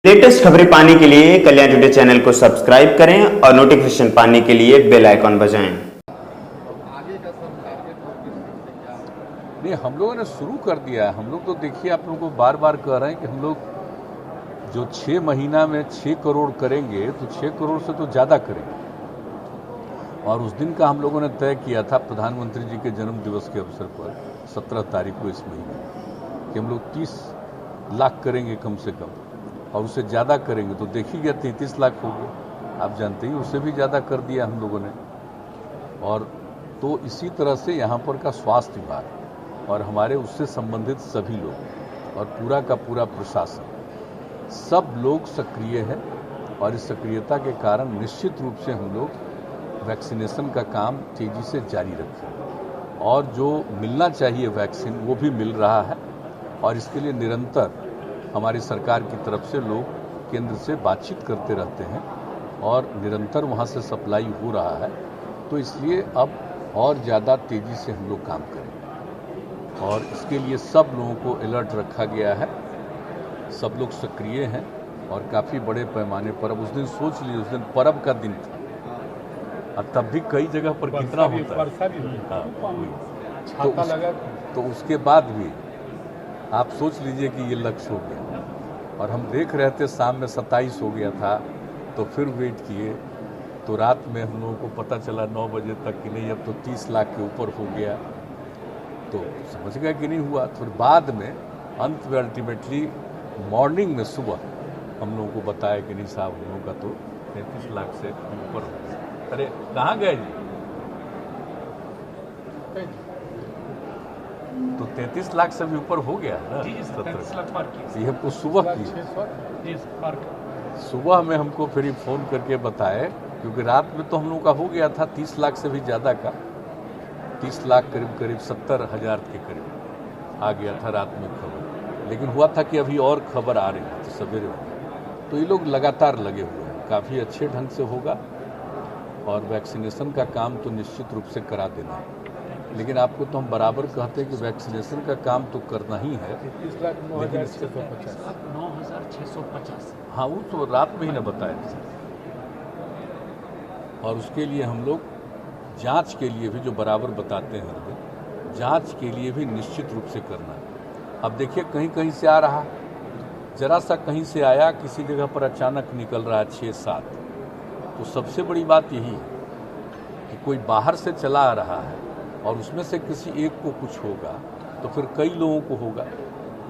Latest खबरें पाने के लिए कल्याण टुडे चैनल को सब्सक्राइब करें और नोटिफिकेशन पाने के लिए बेल आइकॉन बजाएं। नहीं, हम लोगों ने शुरू कर दिया है। हम लोग तो देखिए, आप लोगों को बार बार कह रहे हैं कि हम लोग जो 6 महीना में 6 करोड़ करेंगे तो 6 करोड़ से तो ज़्यादा करेंगे। और उस दिन का हम लोगों ने तय किया था प्रधानमंत्री जी के जन्म दिवस के अवसर पर 17 तारीख को इस महीने कि हम लोग 30 लाख करेंगे कम से कम, और उससे ज़्यादा करेंगे तो देखिए 33 लाख हो गए। आप जानते ही उससे भी ज़्यादा कर दिया हम लोगों ने। और तो इसी तरह से यहाँ पर का स्वास्थ्य विभाग और हमारे उससे संबंधित सभी लोग और पूरा का पूरा प्रशासन, सब लोग सक्रिय है। और इस सक्रियता के कारण निश्चित रूप से हम लोग वैक्सीनेशन का काम तेज़ी से जारी रखें। और जो मिलना चाहिए वैक्सीन वो भी मिल रहा है। और इसके लिए निरंतर हमारी सरकार की तरफ से लोग केंद्र से बातचीत करते रहते हैं और निरंतर वहाँ से सप्लाई हो रहा है। तो इसलिए अब और ज़्यादा तेज़ी से हम लोग काम करें और इसके लिए सब लोगों को अलर्ट रखा गया है। सब लोग सक्रिय हैं और काफ़ी बड़े पैमाने पर। अब उस दिन सोच लीजिए, उस दिन पर्व का दिन था और तब भी कई जगह पर कितना होता है। तो उसके बाद भी आप सोच लीजिए कि ये लक्ष्य हो गया। और हम देख रहे थे शाम में 27 हो गया था, तो फिर वेट किए तो रात में हम लोगों को पता चला 9 बजे तक कि नहीं, अब तो 30 लाख के ऊपर हो गया। तो समझ गया कि नहीं हुआ। फिर बाद में अंत में अल्टीमेटली मॉर्निंग में सुबह हम लोगों को बताया कि नहीं साहब, हम लोगों का तो 33 लाख से ऊपर हो गया। अरे कहाँ गए जी? तो 33 लाख से भी ऊपर हो गया ना। ये हमको सुबह की सुबह में हमको फिर फ़ोन करके बताए, क्योंकि रात में तो हम लोगों का हो गया था 30 लाख से भी ज़्यादा का। 30 लाख करीब 70,000 के करीब आ गया था रात में खबर। लेकिन हुआ था कि अभी और खबर आ रही थी सवेरे में। तो ये लोग लगातार लगे हुए हैं, काफ़ी अच्छे ढंग से होगा। और वैक्सीनेशन का काम तो निश्चित रूप से करा देना है। लेकिन आपको तो हम बराबर कहते हैं कि वैक्सीनेशन का काम तो करना ही है। लेकिन 9,650, हाँ, वो तो रात में ही ना बताया। और उसके लिए हम लोग जांच के लिए भी जो बराबर बताते हैं, जांच के लिए भी निश्चित रूप से करना है। अब देखिए, कहीं कहीं से आ रहा, जरा सा कहीं से आया, किसी जगह पर अचानक निकल रहा है 6-7। तो सबसे बड़ी बात यही है कि कोई बाहर से चला आ रहा है और उसमें से किसी एक को कुछ होगा तो फिर कई लोगों को होगा।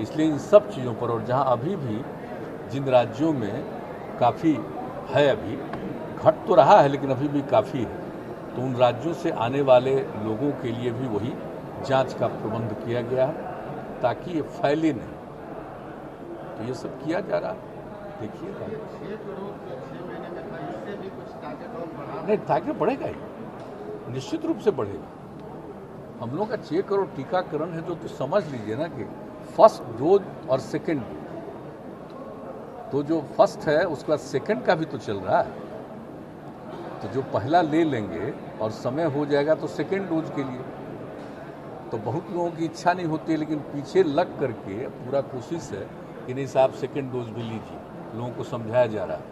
इसलिए इन सब चीज़ों पर, और जहां अभी भी जिन राज्यों में काफ़ी है, अभी घट तो रहा है लेकिन अभी भी काफ़ी है, तो उन राज्यों से आने वाले लोगों के लिए भी वही जांच का प्रबंध किया गया है ताकि ये फैले नहीं। तो ये सब किया जा रहा है। देखिए, नहीं, टारगेट बढ़ेगा ही, निश्चित रूप से बढ़ेगा। हम लोग का 6 करोड़ टीकाकरण है, जो तो समझ लीजिए ना कि फर्स्ट डोज और सेकेंड डोज। तो जो फर्स्ट है उसके बाद सेकेंड का भी तो चल रहा है। तो जो पहला ले लेंगे और समय हो जाएगा तो सेकेंड डोज के लिए। तो बहुत लोगों की इच्छा नहीं होती है, लेकिन पीछे लग करके पूरा कोशिश है कि नहीं साहब सेकेंड डोज भी लीजिए, लोगों को समझाया जा रहा है।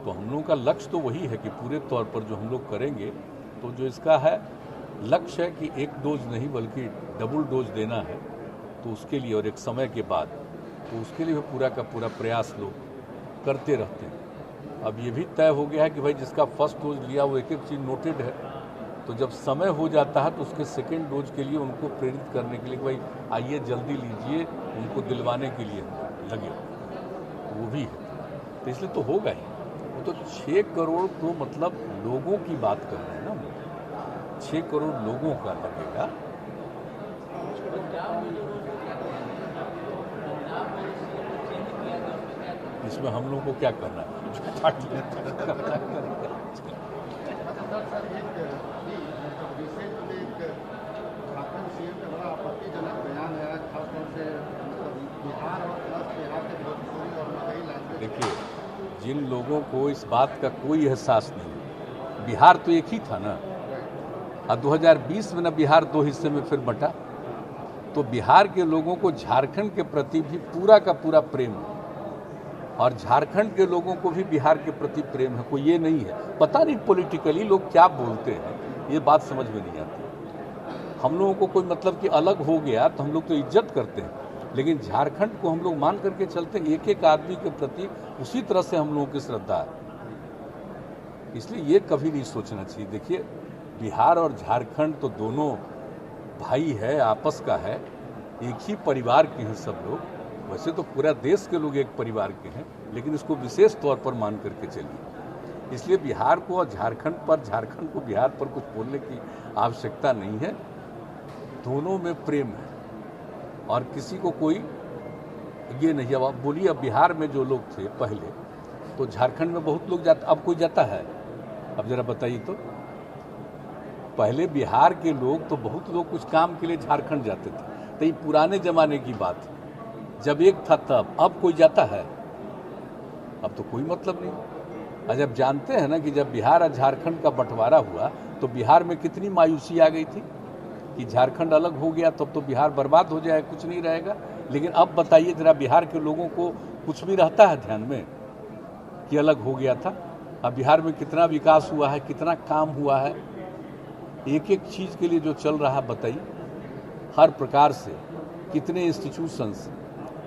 तो हम लोगों का लक्ष्य तो वही है कि पूरे तौर पर जो हम लोग करेंगे, तो जो इसका है लक्ष्य है कि एक डोज नहीं बल्कि डबल डोज देना है। तो उसके लिए और एक समय के बाद, तो उसके लिए पूरा का पूरा प्रयास लोग करते रहते हैं। अब ये भी तय हो गया है कि भाई जिसका फर्स्ट डोज लिया वो एक एक चीज़ नोटेड है। तो जब समय हो जाता है तो उसके सेकेंड डोज के लिए उनको प्रेरित करने के लिए कि भाई आइए जल्दी लीजिए, उनको दिलवाने के लिए लगे, वो भी है। तो इसलिए तो होगा ही। वो तो 6 करोड़ तो मतलब लोगों की बात कर रहे हैं ना, 6 करोड़ लोगों का लगेगा। इसमें हम लोगों को क्या करना है? देखिए, जिन लोगों को इस बात का कोई एहसास नहीं, बिहार तो एक ही था ना, और 2020 में ना बिहार 2 हिस्से में फिर बंटा। तो बिहार के लोगों को झारखंड के प्रति भी पूरा का पूरा प्रेम है। और झारखंड के लोगों को भी बिहार के प्रति प्रेम है, कोई ये नहीं है। पता नहीं पॉलिटिकली लोग क्या बोलते हैं, ये बात समझ में नहीं आती। हम लोगों को कोई मतलब कि अलग हो गया तो हम लोग तो इज्जत करते हैं, लेकिन झारखंड को हम लोग मान करके चलते हैं, एक एक आदमी के प्रति उसी तरह से हम लोगों की श्रद्धा है। इसलिए ये कभी नहीं सोचना चाहिए। देखिए, बिहार और झारखंड तो दोनों भाई है, आपस का है, एक ही परिवार के हैं सब लोग। वैसे तो पूरा देश के लोग एक परिवार के हैं, लेकिन इसको विशेष तौर पर मान करके चलिए। इसलिए बिहार को और झारखंड को बिहार पर कुछ बोलने की आवश्यकता नहीं है। दोनों में प्रेम है और किसी को कोई ये नहीं। अब आप बोलिए, अब बिहार में जो लोग थे पहले, तो झारखंड में बहुत लोग जाते, अब कोई जाता है? अब जरा बताइए तो। पहले बिहार के लोग तो बहुत लोग कुछ काम के लिए झारखंड जाते थे, तो ये पुराने जमाने की बात है, जब एक था तब। अब कोई जाता है? अब तो कोई मतलब नहीं। और जब जानते हैं ना कि जब बिहार और झारखंड का बंटवारा हुआ तो बिहार में कितनी मायूसी आ गई थी कि झारखंड अलग हो गया, तब तो बिहार बर्बाद हो जाएगा, कुछ नहीं रहेगा। लेकिन अब बताइए जरा, बिहार के लोगों को कुछ भी रहता है ध्यान में कि अलग हो गया था? अब बिहार में कितना विकास हुआ है, कितना काम हुआ है, एक एक चीज़ के लिए जो चल रहा है बताइए, हर प्रकार से कितने इंस्टीट्यूशंस।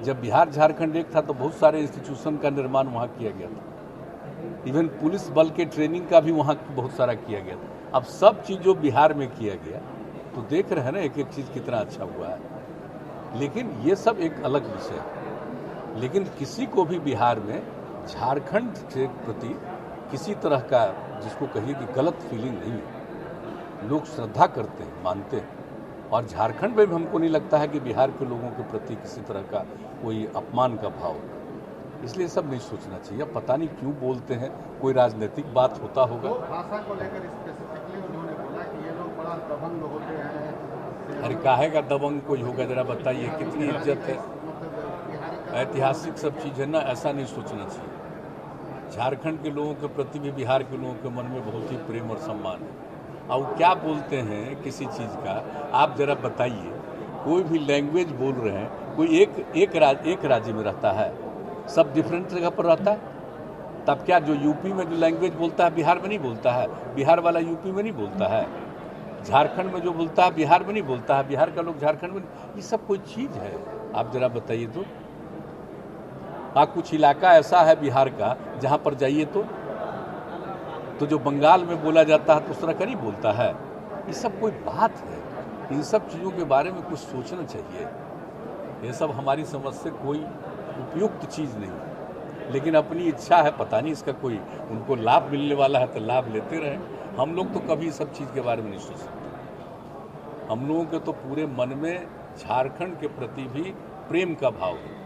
जब बिहार झारखंड एक था तो बहुत सारे इंस्टीट्यूशन का निर्माण वहाँ किया गया था, इवन पुलिस बल के ट्रेनिंग का भी वहाँ बहुत सारा किया गया था। अब सब चीज़ जो बिहार में किया गया, तो देख रहे हैं ना एक एक चीज़ कितना अच्छा हुआ है। लेकिन ये सब एक अलग विषय है। लेकिन किसी को भी बिहार में झारखंड के प्रति किसी तरह का, जिसको कहिए कि गलत फीलिंग नहीं है। लोग श्रद्धा करते हैं, मानते हैं। और झारखंड में भी हमको नहीं लगता है कि बिहार के लोगों के प्रति किसी तरह का कोई अपमान का भाव। इसलिए सब नहीं सोचना चाहिए। पता नहीं क्यों बोलते हैं, कोई राजनीतिक बात होता होगा। तो भाषा को लेकर स्पेसिफिकली उन्होंने बोला कि ये लोग बड़ा दबंग होते हैं। अरे काहे का दबंग कोई होगा, जरा बताइए, कितनी इज्जत है, ऐतिहासिक सब चीज़ है ना। ऐसा नहीं सोचना चाहिए। झारखंड के लोगों के प्रति भी बिहार के लोगों के मन में बहुत ही प्रेम और सम्मान है। और क्या बोलते हैं किसी चीज़ का, आप जरा बताइए। कोई भी लैंग्वेज बोल रहे हैं, कोई एक राज्य में रहता है, सब डिफरेंट जगह पर रहता है। तब क्या जो यूपी में जो लैंग्वेज बोलता है बिहार में नहीं बोलता है, बिहार वाला यूपी में नहीं बोलता है, झारखंड में जो बोलता है बिहार में नहीं बोलता है, बिहार का लोग झारखंड में नहीं? ये सब कोई चीज़ है? आप जरा बताइए तो। कुछ इलाका ऐसा है बिहार का जहाँ पर जाइए तो जो बंगाल में बोला जाता है तो उस तरह का नहीं बोलता है। ये सब कोई बात है? इन सब चीज़ों के बारे में कुछ सोचना चाहिए। ये सब हमारी समझ से कोई उपयुक्त चीज़ नहीं। लेकिन अपनी इच्छा है, पता नहीं इसका कोई उनको लाभ मिलने वाला है तो लाभ लेते रहें। हम लोग तो कभी सब चीज़ के बारे में नहीं सोच सकते। हम लोगों के तो पूरे मन में झारखंड के प्रति भी प्रेम का भाव है।